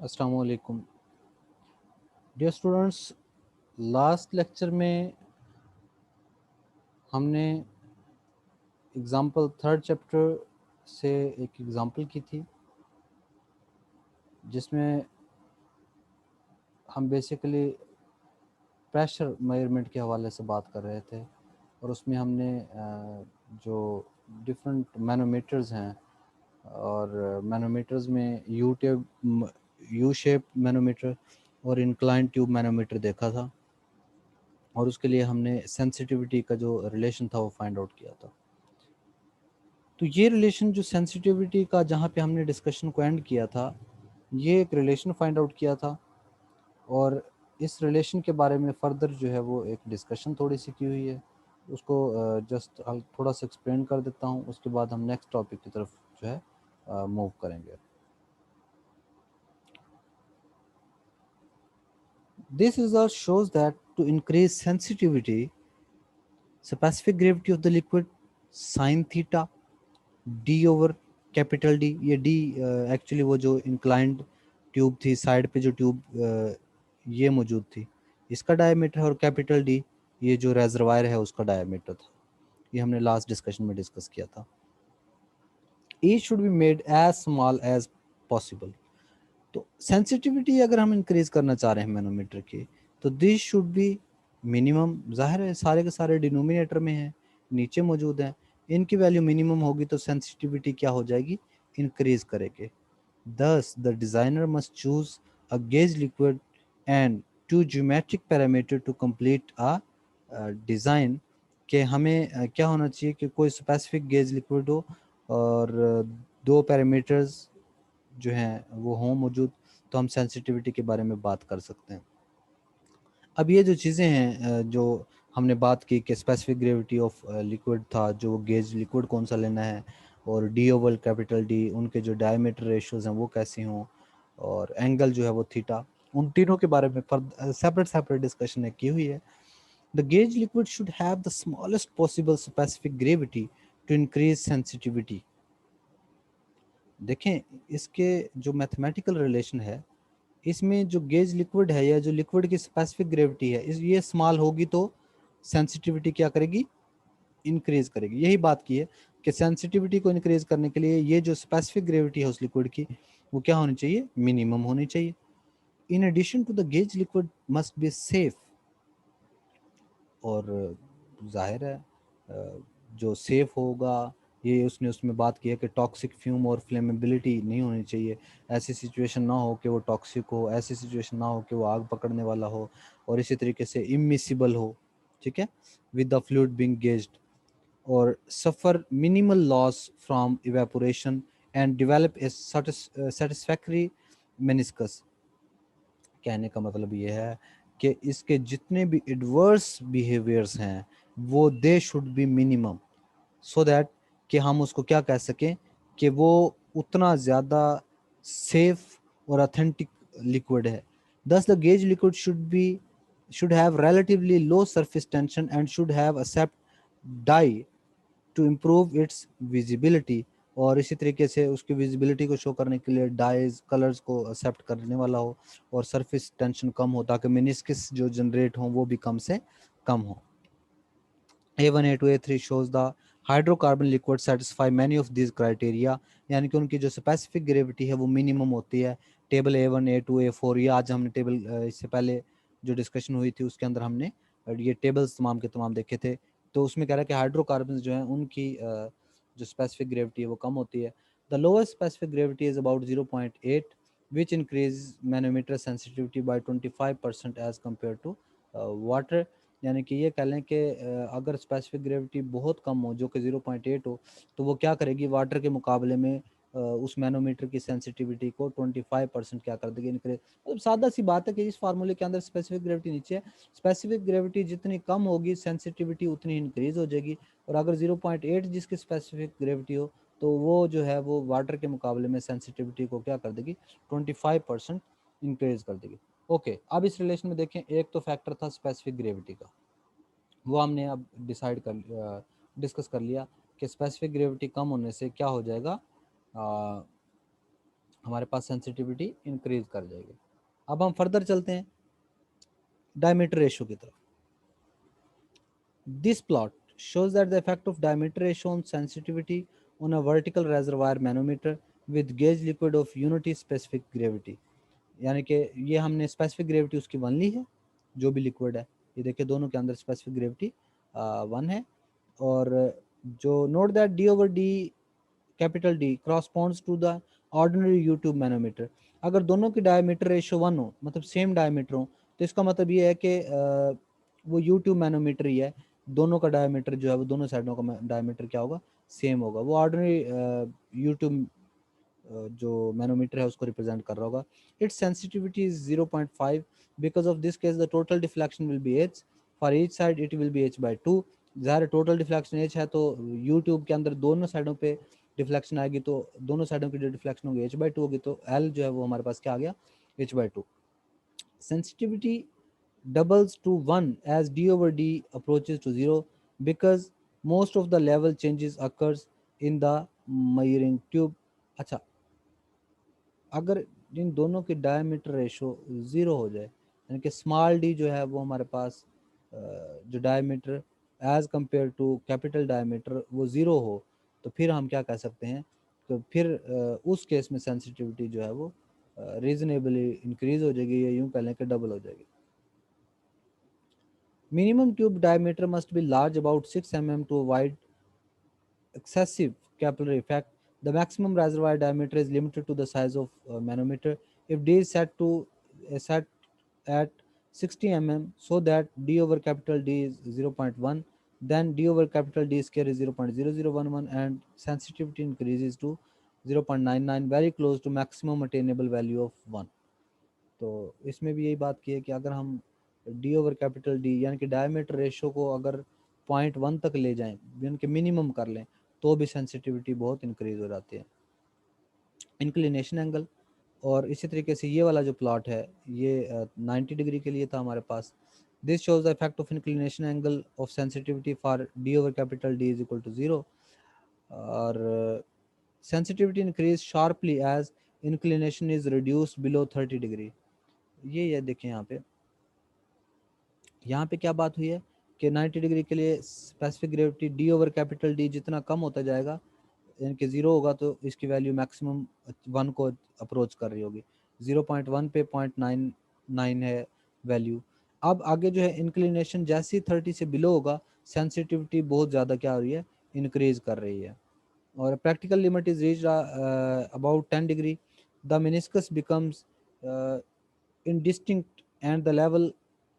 अस्सलाम वालेकुम dear students. Last lecture में हमने एग्ज़ाम्पल थर्ड चैप्टर से एक एग्ज़ाम्पल की थी जिसमें हम बेसिकली प्रेशर मेजरमेंट के हवाले से बात कर रहे थे और उसमें हमने जो डिफरेंट मैनोमीटर्स हैं और मैनोमीटर्स में यू शेप मैनोमीटर और इंक्लाइन ट्यूब मैनोमीटर देखा था और उसके लिए हमने सेंसिटिविटी का जो रिलेशन था वो फाइंड आउट किया था। तो ये रिलेशन जो सेंसिटिविटी का जहाँ पे हमने डिस्कशन को एंड किया था, ये एक रिलेशन फाइंड आउट किया था और इस रिलेशन के बारे में फर्दर जो है वो एक डिस्कशन थोड़ी सी की हुई है। उसको जस्ट थोड़ा सा एक्सप्लेन कर देता हूँ, उसके बाद हम नेक्स्ट टॉपिक की तरफ जो है मूव करेंगे। This result shows that to increase sensitivity specific gravity of the liquid sine theta d over capital d, ये डी एक्चुअली वो जो इंक्लाइंड ट्यूब थी साइड पे जो ट्यूब ये मौजूद थी, इसका डायमीटर और कैपिटल डी ये जो रेजरवायर है उसका डायमीटर था। ये हमने लास्ट डिस्कशन में डिस्कस किया था। Each should be made as small as possible. तो सेंसिटिविटी अगर हम इंक्रीज करना चाह रहे हैं मैनोमीटर की, तो दिस शुड बी मिनिमम। जाहिर है सारे के सारे डिनोमिनेटर में है, नीचे मौजूद है, इनकी वैल्यू मिनिमम होगी तो सेंसिटिविटी क्या हो जाएगी, इंक्रीज करेगी। Thus, the designer must choose a gauge liquid and two geometric parameter to complete a design। कि हमें क्या होना चाहिए कि कोई स्पेसिफिक गेज लिक्विड हो और दो पैरामीटर्स जो हैं वो हों मौजूद, तो हम सेंसिटिविटी के बारे में बात कर सकते हैं। अब ये जो चीज़ें हैं जो हमने बात की कि स्पेसिफिक ग्रेविटी ऑफ लिक्विड था, जो गेज लिक्विड कौन सा लेना है, और डी ओवल कैपिटल डी, उनके जो डायमीटर रेशियोज हैं वो कैसे हों, और एंगल जो है वो थीटा, उन तीनों के बारे में सेपरेट सेपरेट डिस्कशन की हुई है। The gauge liquid should have the smallest possible specific gravity to increase sensitivity. देखें इसके जो मैथमेटिकल रिलेशन है, इसमें जो गेज लिक्विड है या जो लिक्विड की स्पेसिफिक ग्रेविटी है इस ये स्मॉल होगी तो सेंसिटिविटी क्या करेगी, इंक्रीज करेगी। यही बात की है कि सेंसिटिविटी को इंक्रीज करने के लिए ये जो स्पेसिफिक ग्रेविटी है उस लिक्विड की वो क्या होनी चाहिए, मिनिमम होनी चाहिए। In addition to the gauge liquid must be safe. और जाहिर है जो सेफ होगा, ये उसने उसमें बात की है कि टॉक्सिक फ्यूम और फ्लेमेबिलिटी नहीं होनी चाहिए। ऐसी सिचुएशन ना हो कि वो टॉक्सिक हो, ऐसी सिचुएशन ना हो कि वो आग पकड़ने वाला हो, और इसी तरीके से इमिसिबल हो, ठीक है, with the fluid being gauged, और suffer minimal loss from evaporation and develop a satisfactory meniscus. कहने का मतलब ये है कि इसके जितने भी एडवर्स बिहेवियर्स हैं वो they should be minimum, so that कि हम उसको क्या कह सकें कि वो उतना ज़्यादा सेफ और ऑथेंटिक लिक्विड है। Thus the gauge liquid should have relatively low surface tension and should have accept dye to improve its visibility, और इसी तरीके से उसकी विजिबिलिटी को शो करने के लिए डाइज कलर्स को एक्सेप्ट करने वाला हो, और सरफेस टेंशन कम हो ताकि मिनिस्कस जो जनरेट हो वो भी कम से कम हो। A1 A2 A3 shows the hydrocarbon liquid satisfy many of this criteria, यानी कि उनकी जो स्पेसिफिक ग्रेविटी है वो मिनिमम होती है। टेबल A1 A2 A4, ये आज हमने टेबल इससे पहले जो डिस्कशन हुई थी उसके अंदर हमने ये टेबल्स तमाम के तमाम देखे थे। तो उसमें कह रहा है कि हाइड्रोकार्बन जो हैं उनकी जो स्पेसिफिक ग्रेविटी है वो कम होती है। The lowest specific gravity is about 0.8 which increase manometer sensitivity by 25% as compare to water. यानी कि ये कह लें कि अगर स्पेसिफिक ग्रेविटी बहुत कम हो जो कि 0.8 हो, तो वो क्या करेगी, वाटर के मुकाबले में उस मैनोमीटर की सेंसिटिविटी को 25% क्या कर देगी, इंक्रीज। मतलब सादा सी बात है कि इस फार्मूले के अंदर स्पेसिफिक ग्रेविटी नीचे है, स्पेसिफिक ग्रेविटी जितनी कम होगी सेंसिटिविटी उतनी इंक्रीज हो जाएगी, और अगर 0.8 जिसकी स्पेसिफिक ग्रेविटी हो तो वो जो है वो वाटर के मुकाबले में सेंसिटिविटी को क्या कर देगी, 25% इंक्रीज कर देगी। ओके, अब इस रिलेशन में देखें, एक तो फैक्टर था स्पेसिफिक ग्रेविटी का, वो हमने अब डिस्कस कर लिया कि स्पेसिफिक ग्रेविटी कम होने से क्या हो जाएगा, हमारे पास सेंसिटिविटी इंक्रीज कर जाएगी। अब हम फर्दर चलते हैं डायमीटर रेशो की तरफ। This plot shows that the effect of diameter ratio on sensitivity on a vertical reservoir manometer with gauge liquid of unity specific gravity, यानी कि ये हमने स्पेसिफिक ग्रेविटी उसकी 1 ली है, जो भी लिक्विड है, ये देखिए दोनों के अंदर स्पेसिफिक ग्रेविटी 1 है। और जो note that D over D capital D corresponds to the ordinary U tube manometer. अगर दोनों की डायमीटर रेशियो 1 हो, मतलब सेम डायमीटर हो, तो इसका मतलब ये है कि वो यू ट्यूब मैनोमीटर ही है, दोनों का डायमीटर जो है वो दोनों साइडों का डायमीटर क्या होगा, सेम होगा। वो ऑर्डिनरी यू ट्यूब जो मैनोमीटर है उसको रिप्रेजेंट कर रहा होगा। It's sensitivity is 0.5। Because of this case the total deflection will be H, for each side it will be H by 2। ज़ाहिर टोटल डिफ्लेक्शन एच है, तो यूट्यूब के अंदर दोनों साइडों पे डिफ्लेक्शन आएगी, तो दोनों साइडों की जो डिफ्लेक्शन होगी एच बाई 2 होगी, तो एल जो है वो हमारे पास क्या आ गया, H by 2। Sensitivity doubles to 1 as d over d approaches to 0 because most of the level changes occurs in the measuring tube। अच्छा, अगर इन दोनों की डायमीटर रेशो 0 हो जाए, यानी कि स्मॉल डी जो है वो हमारे पास जो diameter as compare to capital diameter वो 0 हो, तो फिर हम क्या कह सकते हैं, तो फिर उस केस में सेंसिटिविटी जो है वो रीजनेबली इंक्रीज हो जाएगी, या यूं कह लें कि डबल हो जाएगी। Minimum tube diameter must be large, about 6 mm, to avoid excessive capillary effect. The maximum reservoir diameter is limited to the size of manometer. If D is set at 60 mm, so that D over capital D is 0.1, then D over capital D square is 0.0011, and sensitivity increases to 0.99, very close to maximum attainable value of 1। तो इसमें भी यही बात की है कि अगर हम डी ओवर कैपिटल डी यानी कि डायमीटर रेशो को अगर 0.1 तक ले जाएं, यानी कि मिनिमम कर लें, तो भी सेंसिटिविटी बहुत इंक्रीज हो जाती है। इंक्लिनेशन एंगल, और इसी तरीके से ये वाला जो प्लॉट है ये 90 डिग्री के लिए था हमारे पास। This shows the effect of inclination angle of sensitivity for D over capital D is equal to 0। और sensitivity increase sharply as inclination is reduced below 30 degree. ये देखें यहाँ पे क्या बात हुई है कि 90 डिग्री के लिए specific gravity D over capital D जितना कम होता जाएगा, यानी कि 0 होगा, तो इसकी वैल्यू मैक्सिमम 1 को अप्रोच कर रही होगी। 0.1 पे 0.99 है वैल्यू। अब आगे जो है इंक्लिनेशन जैसे ही 30 से बिलो होगा, सेंसिटिविटी बहुत ज़्यादा क्या हो रही है, इंक्रीज कर रही है। और practical limit is reach about 10 degree, the meniscus becomes indistinct and the level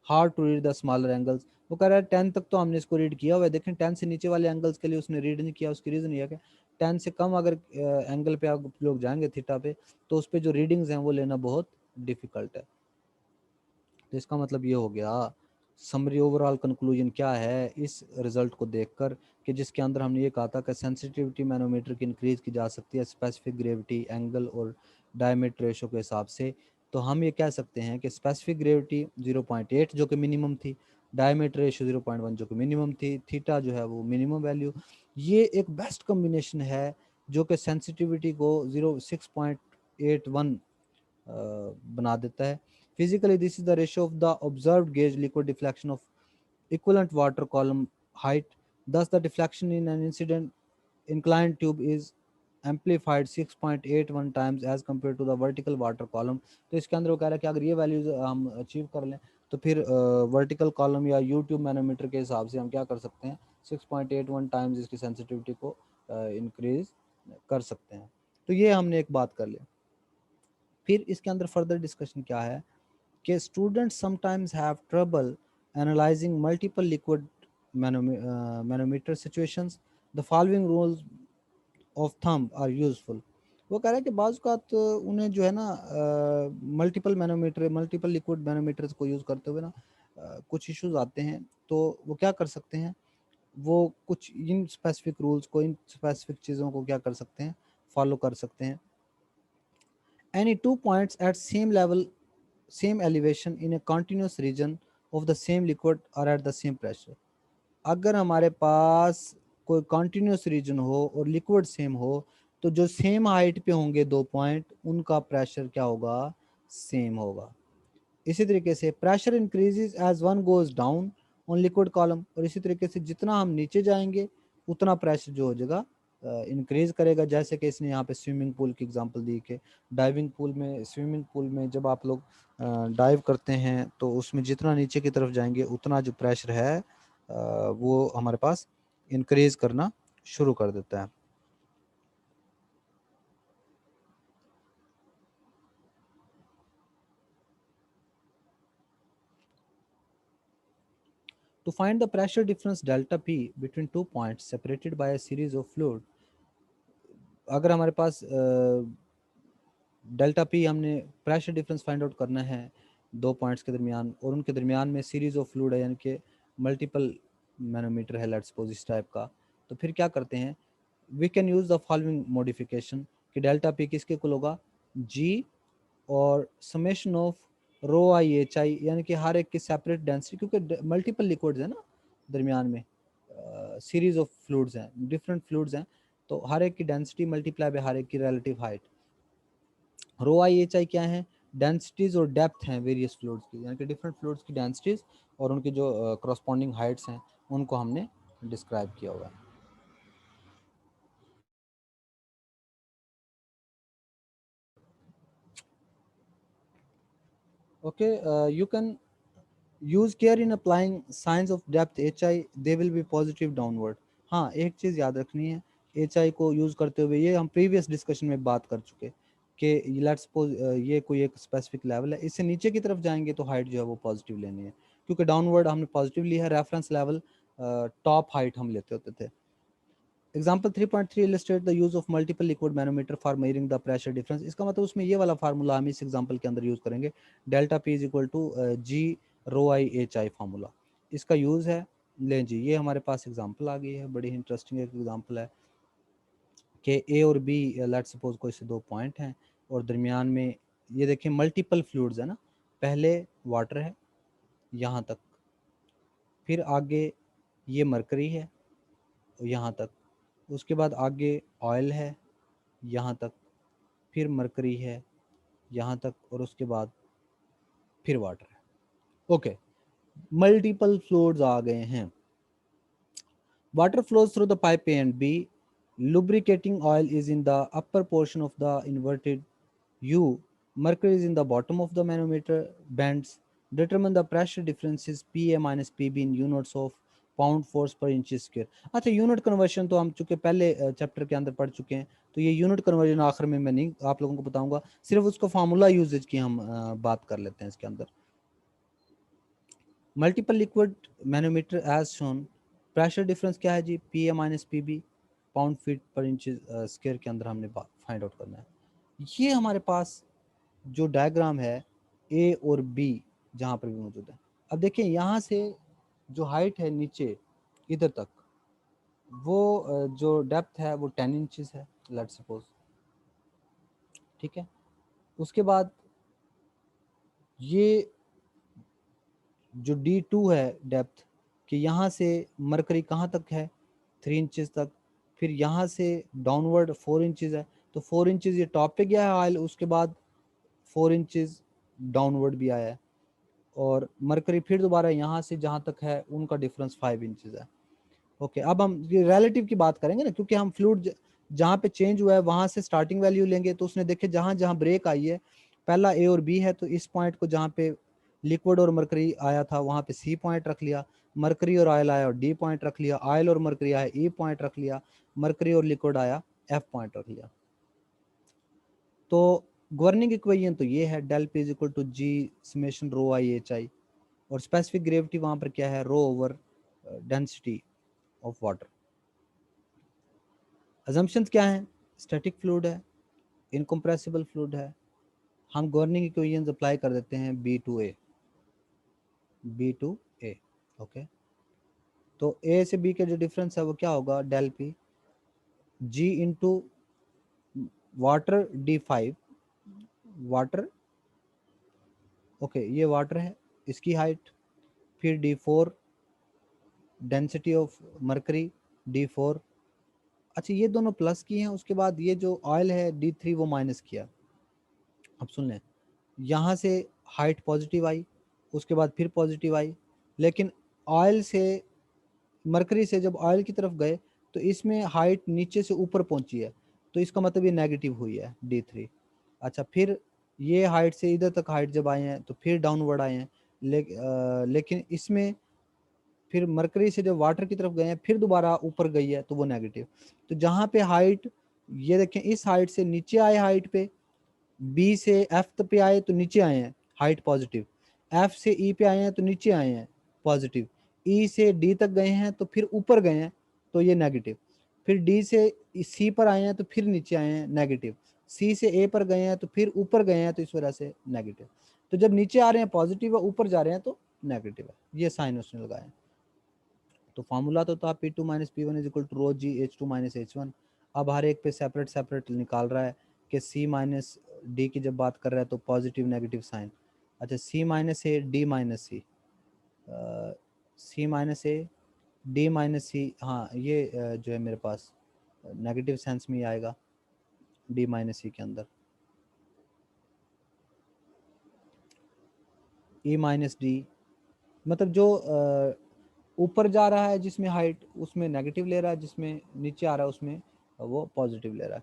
hard to read the smaller angles. वो कह रहा है 10 तक तो हमने इसको रीड किया हुआ है, देखें 10 से नीचे वाले एंगल्स के लिए उसने रीड नहीं किया। उसकी रीज़न ये है कि 10 से कम अगर एंगल पे आप लोग जाएंगे थीटा पे, तो उस पर जो रीडिंग्स हैं वो लेना बहुत डिफिकल्ट है। तो इसका मतलब ये हो गया, समरी ओवरऑल कंक्लूजन क्या है इस रिजल्ट को देखकर, कि जिसके अंदर हमने ये कहा था कि सेंसिटिविटी मैनोमीटर की इंक्रीज की जा सकती है स्पेसिफिक ग्रेविटी एंगल और डायमीटर रेशो के हिसाब से। तो हम ये कह सकते हैं कि स्पेसिफिक ग्रेविटी 0.8 जो कि मिनिमम थी, डायमीटर रेशो 0.1 जो कि मिनिमम थी, थीटा जो है वो मिनिमम वैल्यू, ये एक बेस्ट कम्बिनेशन है जो कि सेंसिटिविटी को 6.81 बना देता है। Physically this is the ratio of the observed gauge liquid deflection of equivalent water column height, thus the deflection in an incident inclined tube is amplified 6.81 times as compared to the vertical water column। तो इसके अंदर वो कह रहा है कि अगर ये वैल्यूज हम अचीव कर लें, तो फिर वर्टिकल कॉलम या यूट्यूब मैनोमीटर के हिसाब से हम क्या कर सकते हैं, 6.81 टाइम्स इसकी सेंसिटिविटी को इंक्रीज कर सकते हैं। तो ये हमने एक बात कर ली। फिर इसके अंदर फर्दर डिस्कशन क्या है कि students sometimes have trouble analyzing multiple liquid manometer situations। The following rules of thumb are useful। वो कह रहा है कि बाज़ औक़ात उन्हें जो है ना मल्टीपल लिक्विड मैनोमीटर्स को यूज़ करते हुए ना कुछ इश्यूज आते हैं। तो वो क्या कर सकते हैं, वो कुछ इन स्पेसिफिक रूल्स को, इन स्पेसिफिक चीज़ों को क्या कर सकते हैं, फॉलो कर सकते हैं। Any two points at same level, same elevation in a continuous region of the same liquid are at the same pressure। अगर हमारे पास कोई कॉन्टिन्यूस रीजन हो और लिक्विड सेम हो, तो जो सेम हाइट पे होंगे 2 पॉइंट, उनका प्रेशर क्या होगा, सेम होगा। इसी तरीके से pressure increases as one goes down on liquid column, और इसी तरीके से जितना हम नीचे जाएंगे उतना प्रेशर जो हो जाएगा इंक्रीज करेगा। जैसे कि इसने यहाँ पे स्विमिंग पूल की एग्जांपल दी कि डाइविंग पूल में, स्विमिंग पूल में जब आप लोग डाइव करते हैं तो उसमें जितना नीचे की तरफ जाएंगे उतना जो प्रेशर है वो हमारे पास इंक्रीज करना शुरू कर देता है। To find the pressure difference delta P between 2 points separated by a series of fluid, अगर हमारे पास डेल्टा पी, हमने प्रेशर डिफरेंस फाइंड आउट करना है 2 पॉइंट्स के दरमियान, और उनके दरमियान में सीरीज ऑफ फ्लूइड है, यानी कि मल्टीपल मैनोमीटर है लेट्स सपोज इस टाइप का, तो फिर क्या करते हैं, we can use the following modification कि डेल्टा पी किसके इक्वल होगा, जी और summation of row I H I, यानी कि हर एक की सेपरेट डेंसिटी, क्योंकि मल्टीपल लिक्विड्स है ना दरमियान में, सीरीज ऑफ फ्लूइड्स हैं, डिफरेंट फ्लूइड्स हैं, तो हर एक की डेंसिटी मल्टीप्लाई बाय हर एक की relative height. Rho I H i क्या है, डेंसिटीज और डेप्थ हैं वेरियस फ्लूइड्स की, यानी कि डिफरेंट फ्लूइड्स की डेंसिटीज और उनकी जो करस्पॉन्डिंग हाइट्स हैं उनको हमने डिस्क्राइब किया हुआ है। Okay, you can use care in applying science of depth H I, they will be positive downward. हाँ, एक चीज़ याद रखनी है, एच आई को यूज़ करते हुए, ये हम प्रीवियस डिस्कशन में बात कर चुके कि लेट्स सपोज ये कोई एक स्पेसिफिक लेवल है, इससे नीचे की तरफ जाएंगे तो हाइट जो है वो पॉजिटिव लेनी है, क्योंकि डाउनवर्ड हमने पॉजिटिव लिया है, रेफरेंस लेवल टॉप हाइट हम लेते होते थे। Example 3.3 illustrate the use of multiple liquid manometer for measuring the pressure difference। इसका मतलब उसमें ये वाला फार्मूला हम इस एग्जाम्पल के अंदर यूज करेंगे, delta P is equal to g rho I H i formula, इसका यूज है। लें जी, ये हमारे पास एग्जाम्पल आ गई है, बड़ी इंटरेस्टिंग एक एग्जाम्पल है कि ए और बी लेट्स सपोज कोई से 2 पॉइंट हैं और दरमियान में ये देखें मल्टीपल फ्लूइड्स है ना, पहले वाटर है यहाँ तक, फिर आगे ये मरकरी है यहाँ तक, उसके बाद आगे ऑयल है यहाँ तक, फिर मरकरी है यहाँ तक, और उसके बाद फिर वाटर है। ओके, मल्टीपल फ्लूइड्स आ गए हैं। Water flows through the pipe A and B. Lubricating oil is in the upper portion of the inverted U. Mercury is in the bottom of the manometer bends. Determine the pressure differences PA minus PB in units of pound force पर inch square. अच्छा, unit conversion तो हम चूंकि पहले chapter के अंदर पढ़ चुके हैं, तो ये यूनिट कन्वर्जन आखिर में मैं नहीं आप लोगों को बताऊंगा, सिर्फ उसको फार्मूला यूजेज की हम बात कर लेते हैं इसके अंदर। Multiple liquid manometer as shown, pressure difference क्या है जी, P A minus P B pound feet पर इंच स्क्वायर के अंदर हमने फाइंड आउट करना है। ये हमारे पास जो डायग्राम है ए और बी जहाँ पर भी मौजूद है, अब देखिए यहाँ से जो हाइट है नीचे इधर तक, वो जो डेप्थ है वो 10 इंचेस है लेट्स सपोज, ठीक है। उसके बाद ये जो D2 है डेप्थ, कि यहाँ से मरकरी कहाँ तक है, 3 इंचेस तक, फिर यहाँ से डाउनवर्ड 4 इंचेस है, तो 4 इंचेस ये टॉप पे गया है ऑयल, उसके बाद 4 इंचेस डाउनवर्ड भी आया है, और मरकरी फिर दोबारा यहाँ से जहाँ तक है उनका डिफरेंस 5 इंचेस है। ओके, अब हम ये रिलेटिव की बात करेंगे ना, क्योंकि हम फ्लूइड जहाँ पे चेंज हुआ है वहां से स्टार्टिंग वैल्यू लेंगे, तो उसने देखे जहाँ जहाँ ब्रेक आई है, पहला ए और बी है, तो इस पॉइंट को जहाँ पे लिक्विड और मरकरी आया था वहां पे सी पॉइंट रख लिया, मरकरी और ऑयल आया और डी पॉइंट रख लिया, ऑयल और मरकरी आया ई पॉइंट रख लिया, मरकरी और लिक्विड आया एफ पॉइंट रख लिया। तो गवर्निंग इक्वेशन तो ये है, del P is equal to g summation rho I H I, और स्पेसिफिक ग्रेविटी वहां पर क्या है, rho over density of water. Assumptions क्या है, स्टैटिक फ्लूइड है, इनकम्प्रेसिबल फ्लूइड है, हम गवर्निंग इक्वेशंस अप्लाई कर देते हैं बी टू ए। ओके, तो ए से बी के जो डिफरेंस है वो क्या होगा, del P g into water D5, water, okay ये वाटर है, इसकी हाइट, फिर D4 density of mercury, D4 अच्छा ये दोनों प्लस की हैं, उसके बाद ये जो ऑयल है D3 वो माइनस किया। अब सुन लें, यहाँ से हाइट पॉजिटिव आई, उसके बाद फिर पॉजिटिव आई, लेकिन ऑयल से मरकरी से जब ऑयल की तरफ गए तो इसमें हाइट नीचे से ऊपर पहुंची है, तो इसका मतलब ये नेगेटिव हुई है D3। अच्छा फिर ये हाइट से इधर तक हाइट जब आए हैं तो फिर डाउनवर्ड आए हैं, लेकिन इसमें फिर मरकरी से जब वाटर की तरफ गए हैं फिर दोबारा ऊपर गई है तो वो नेगेटिव। तो जहाँ पे हाइट, ये देखें इस हाइट से नीचे आए हाइट पे, बी से एफ तक पे आए तो नीचे आए हैं हाइट पॉजिटिव, एफ से ई पे आए हैं तो नीचे आए हैं पॉजिटिव, ई से डी तक गए हैं तो फिर ऊपर गए हैं तो ये नेगेटिव, फिर डी से सी पर आए हैं तो फिर नीचे आए हैं नेगेटिव, सी से ए पर गए हैं तो फिर ऊपर गए हैं तो इस वजह से नेगेटिव। तो जब नीचे आ रहे हैं पॉजिटिव है, ऊपर जा रहे हैं तो नेगेटिव है, ये साइन उसने लगाया। तो फार्मूला तो था P2 minus P1 is equal to rho g H2 minus H1। अब हर एक पे सेपरेट सेपरेट निकाल रहा है कि C माइनस डी की जब बात कर रहा है तो पॉजिटिव नेगेटिव साइन। अच्छा C minus A D minus C, C minus A D minus C, हाँ ये जो है मेरे पास नेगेटिव सेंस में ही आएगा डी माइनस सी के अंदर, ई माइनस डी, मतलब जो ऊपर जा रहा है जिसमें हाइट उसमें नेगेटिव ले रहा है, जिसमें नीचे आ रहा है उसमें वो पॉजिटिव ले रहा है।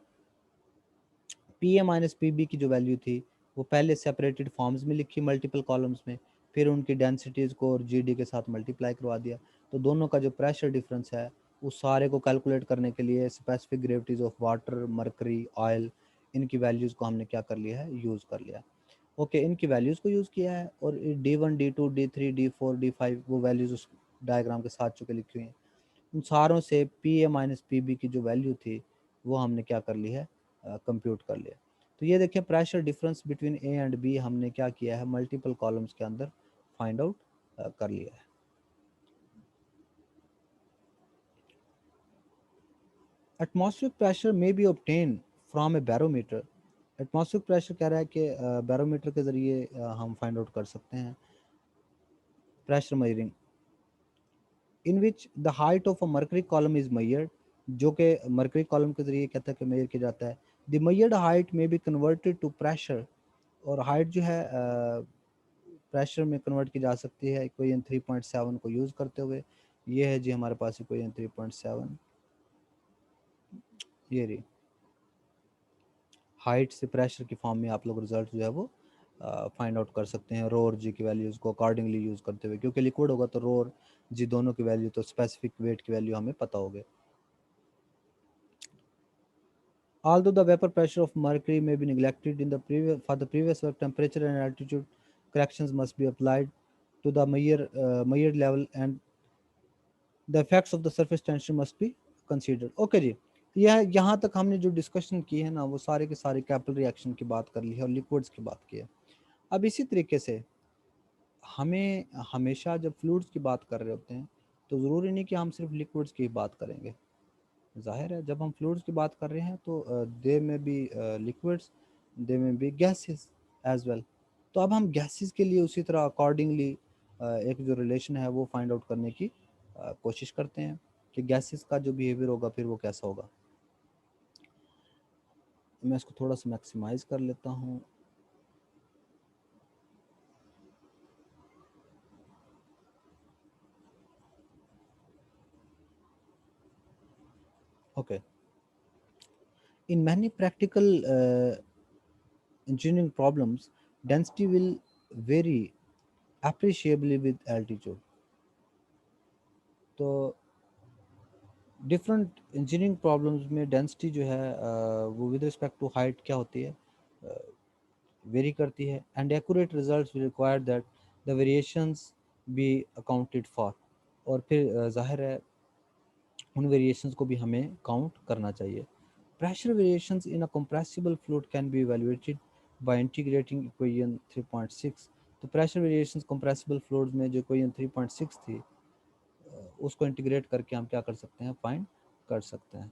P A minus P B की जो वैल्यू थी वो पहले सेपरेटेड फॉर्म्स में लिखी मल्टीपल कॉलम्स में, फिर उनकी डेंसिटीज़ को और जी डी के साथ मल्टीप्लाई करवा दिया। तो दोनों का जो प्रेशर डिफरेंस है उस सारे को कैलकुलेट करने के लिए specific gravities of water, mercury, oil, इनकी वैल्यूज़ को हमने क्या कर लिया है, यूज़ कर लिया। ओके इनकी वैल्यूज़ को यूज़ किया है और D1 D2 D3 D4 D5 वो वैल्यूज़ उस डायग्राम के साथ चुके लिखी हुई हैं। उन सारों से P A minus P B की जो वैल्यू थी वो हमने क्या कर ली है, कंप्यूट कर लिया। तो ये देखिए pressure difference between A and B हमने क्या किया है, मल्टीपल कॉलम्स के अंदर फाइंड आउट कर लिया है। एटमॉस्फेरिक प्रेशर में B obtain from A barometer. Atmospheric pressure कह रहा है कि बैरोमीटर के ज़रिए हम फाइंड आउट कर सकते हैं pressure measuring, in which the height of a mercury column is measured, जो कि मर्करी कॉलम के जरिए कहता है कि मेजर किया जाता है। द मेजर्ड हाइट में बी कन्वर्टेड टू प्रेशर, और हाइट जो है प्रेशर में कन्वर्ट की जा सकती है इक्वेशन 3.7 को यूज़ करते हुए। ये है जी हमारे पास इक्वेशन 3.7, ये रही हाइट से प्रेशर की फॉर्म में आप लोग रिजल्ट जो है वो फाइंड आउट कर सकते हैं रो और जी की वैल्यूज़ को अकॉर्डिंगली यूज़ करते हुए, क्योंकि लिक्विड होगा तो रो और जी दोनों की वैल्यू तो स्पेसिफिक वेट की वैल्यू हमें पता होगी। Although the vapor pressure of mercury may be neglected in the previous work, temperature and altitude corrections must be applied to the measured level, and the effects of the surface tension must be considered. Okay जी, यह यहाँ तक हमने जो discussion की है ना वो सारे के सारे कैपिलरी रिएक्शन की बात कर ली है और लिक्विड्स की बात की है। अब इसी तरीके से हमें हमेशा जब फ्लूइड्स की बात कर रहे होते हैं तो ज़रूरी नहीं कि हम सिर्फ लिक्विड्स की बात करेंगे। ज़ाहिर है जब हम फ्लूइड्स की बात कर रहे हैं तो दे में बी लिक्विड्स, दे में बी गैसेस एज वेल। तो अब हम गैसेस के लिए उसी तरह अकॉर्डिंगली एक जो रिलेशन है वो फाइंड आउट करने की कोशिश करते हैं कि गैसेस का जो बिहेवियर होगा फिर वो कैसा होगा। मैं इसको थोड़ा सा मैक्सिमाइज कर लेता हूँ। Okay, in many practical engineering problems, density will vary appreciably with altitude. तो डिफरेंट इंजीनियरिंग प्रॉब्लम्स में डेंसिटी जो है वो विद रिस्पेक्ट टू हाइट क्या होती है, वेरी करती है, and accurate results will require that the variations B accounted for. और फिर जाहिर है उन वेरिएशंस को भी हमें काउंट करना चाहिए। Pressure variations in a compressible fluid can be evaluated by integrating equation 3.6। तो प्रेशर वेरिएशंस कंप्रेसिबल फ्लूइड्स में जो इक्वेशन 3.6 थी उसको इंटीग्रेट करके हम क्या कर सकते हैं, फाइंड कर सकते हैं।